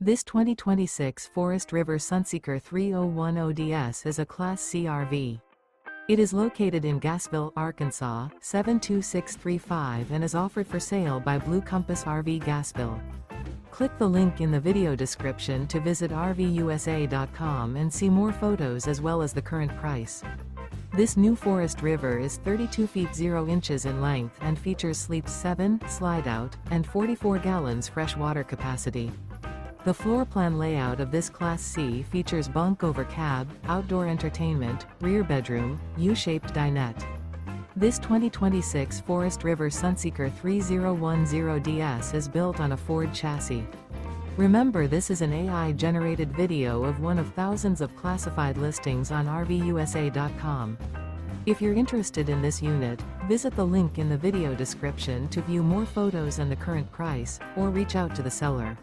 This 2026 Forest River Sunseeker 3010DS is a Class C RV. It is located in Gassville, Arkansas, 72635 and is offered for sale by Blue Compass RV Gassville. Click the link in the video description to visit RVUSA.com and see more photos as well as the current price. This new Forest River is 32 feet 0 inches in length and features sleeps 7, slide-out, and 44 gallons fresh water capacity. The floor plan layout of this Class C features bunk over cab, outdoor entertainment, rear bedroom, U-shaped dinette. This 2026 Forest River Sunseeker 3010DS is built on a Ford chassis. Remember, this is an AI-generated video of one of thousands of classified listings on RVUSA.com. If you're interested in this unit, visit the link in the video description to view more photos and the current price, or reach out to the seller.